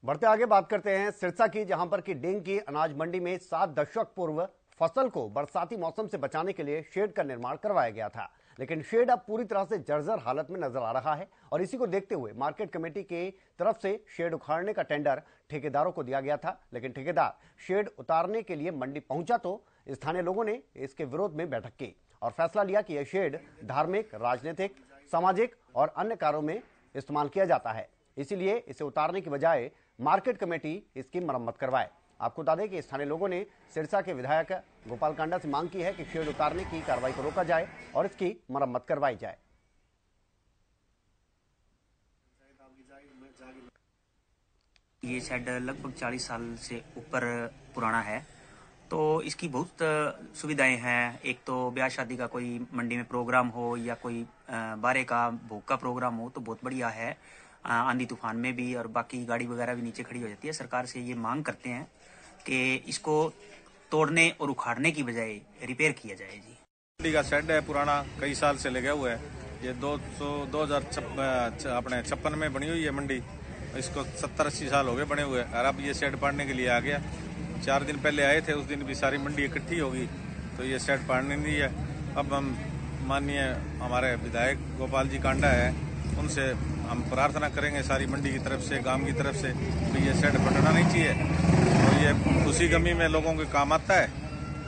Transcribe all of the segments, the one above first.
बढ़ते आगे बात करते हैं सिरसा की, जहां पर की डिंग की अनाज मंडी में 7 दशक पूर्व फसल को बरसाती मौसम से बचाने के लिए शेड का निर्माण करवाया गया था, लेकिन शेड अब पूरी तरह से जर्जर हालत में नजर आ रहा है। और इसी को देखते हुए मार्केट कमेटी की तरफ से शेड उखाड़ने का टेंडर ठेकेदारों को दिया गया था, लेकिन ठेकेदार शेड उतारने के लिए मंडी पहुंचा तो स्थानीय लोगों ने इसके विरोध में बैठक की और फैसला लिया कि यह शेड धार्मिक, राजनीतिक, सामाजिक और अन्य कार्यों में इस्तेमाल किया जाता है, इसीलिए इसे उतारने की बजाय मार्केट कमेटी इसकी मरम्मत करवाए। आपको बता दें कि स्थानीय लोगों ने सिरसा के विधायक गोपाल कांडा से मांग की है कि शेड उतारने की कार्रवाई को रोका जाए और इसकी मरम्मत करवाई जाए। ये शेड लगभग 40 साल से ऊपर पुराना है, तो इसकी बहुत सुविधाएं हैं। एक तो ब्याह शादी का कोई मंडी में प्रोग्राम हो या कोई बारे का भोग का प्रोग्राम हो तो बहुत बढ़िया है, आंधी तूफान में भी, और बाकी गाड़ी वगैरह भी नीचे खड़ी हो जाती है। सरकार से ये मांग करते हैं कि इसको तोड़ने और उखाड़ने की बजाय रिपेयर किया जाए। जी, मंडी का शेड है पुराना, कई साल से लगे हुए है। ये 2056 में बनी हुई है मंडी, इसको 70-80 साल हो गए बने हुए। और अब ये शेड पाड़ने के लिए आ गया। 4 दिन पहले आए थे, उस दिन भी सारी मंडी इकट्ठी होगी तो ये शेड पाड़ने नहीं है। अब हम माननीय हमारे विधायक गोपाल जी कांडा है, उनसे हम प्रार्थना करेंगे सारी मंडी की तरफ से, गांव की तरफ से, कि ये शेड फटना नहीं चाहिए। और ये खुशी गमी में लोगों के काम आता है,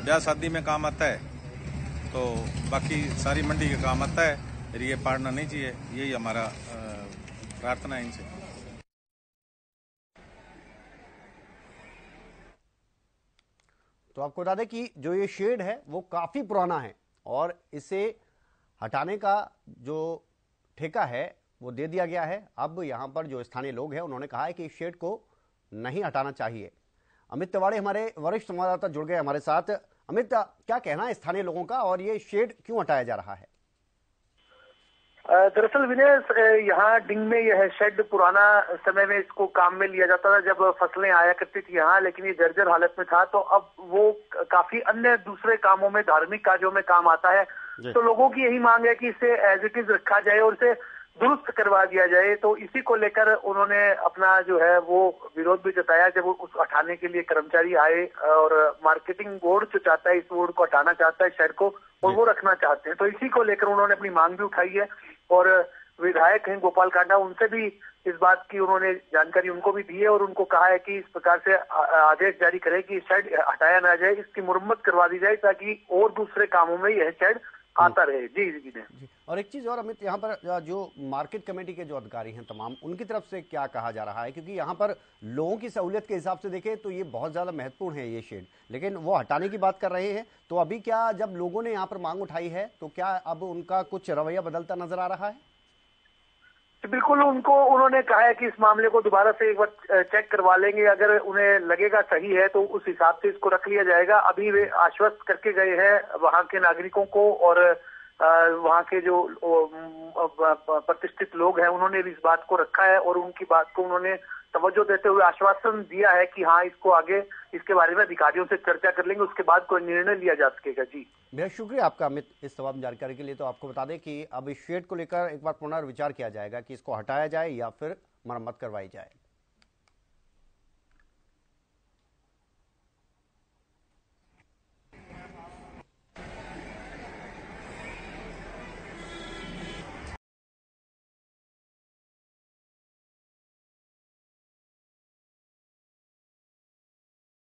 ब्याह शादी में काम आता है, तो बाकी सारी मंडी के काम आता है। फिर ये पाड़ना नहीं चाहिए, यही हमारा प्रार्थना है इनसे। तो आपको बता दें कि जो ये शेड है वो काफी पुराना है और इसे हटाने का जो ठेका है वो दे दिया गया है। अब यहां पर जो स्थानीय लोग हैं उन्होंने कहा है कि इस शेड को नहीं हटाना चाहिए। अमित तिवारी हमारे वरिष्ठ संवाददाता जुड़ गए हमारे साथ। अमित, क्या कहना है स्थानीय लोगों का और ये शेड क्यों हटाया जा रहा है? दरअसल विनय, यहाँ डिंग में यह शेड पुराना समय में इसको काम में लिया जाता था जब फसलें आया करती थी यहाँ, लेकिन ये जर्जर हालत में था, तो अब वो काफी अन्य दूसरे कामों में, धार्मिक कार्यों में काम आता है। तो लोगों की यही मांग है कि इसे एज इट इज रखा जाए और इसे दुरुस्त करवा दिया जाए। तो इसी को लेकर उन्होंने अपना जो है वो विरोध भी जताया जब उस हटाने के लिए कर्मचारी आए, और मार्केटिंग बोर्ड जो चाहता है, इस बोर्ड को हटाना चाहता है शेड को, और वो रखना चाहते हैं। तो इसी को लेकर उन्होंने अपनी मांग भी उठाई है और विधायक हैं गोपाल कांडा, उनसे भी इस बात की उन्होंने जानकारी उनको भी दी है और उनको कहा है कि इस प्रकार से आदेश जारी करे कि शेड हटाया ना जाए, इसकी मुरम्मत करवा दी जाए ताकि और दूसरे कामों में यह शेड आता रहे। जी जी जी। और एक चीज और अमित, यहाँ पर जो मार्केट कमेटी के जो अधिकारी हैं तमाम, उनकी तरफ से क्या कहा जा रहा है? क्योंकि यहाँ पर लोगों की सहूलियत के हिसाब से देखें तो ये बहुत ज्यादा महत्वपूर्ण है ये शेड, लेकिन वो हटाने की बात कर रहे हैं। तो अभी क्या, जब लोगों ने यहाँ पर मांग उठाई है तो क्या अब उनका कुछ रवैया बदलता नजर आ रहा है? बिल्कुल, उन्होंने कहा है कि इस मामले को दोबारा से एक बार चेक करवा लेंगे, अगर उन्हें लगेगा सही है तो उस हिसाब से इसको रख लिया जाएगा। अभी वे आश्वस्त करके गए हैं वहां के नागरिकों को और वहां के जो प्रतिष्ठित लोग हैं, उन्होंने भी इस बात को रखा है और उनकी बात को उन्होंने तवज्जो देते हुए आश्वासन दिया है कि हाँ, इसको आगे इसके बारे में अधिकारियों से चर्चा कर लेंगे, उसके बाद कोई निर्णय लिया जा सकेगा। जी, बेहद शुक्रिया आपका अमित इस तमाम जानकारी के लिए। तो आपको बता दें कि अब इस शेड को लेकर एक बार पुनर्विचार किया जाएगा कि इसको हटाया जाए या फिर मरम्मत करवाई जाए।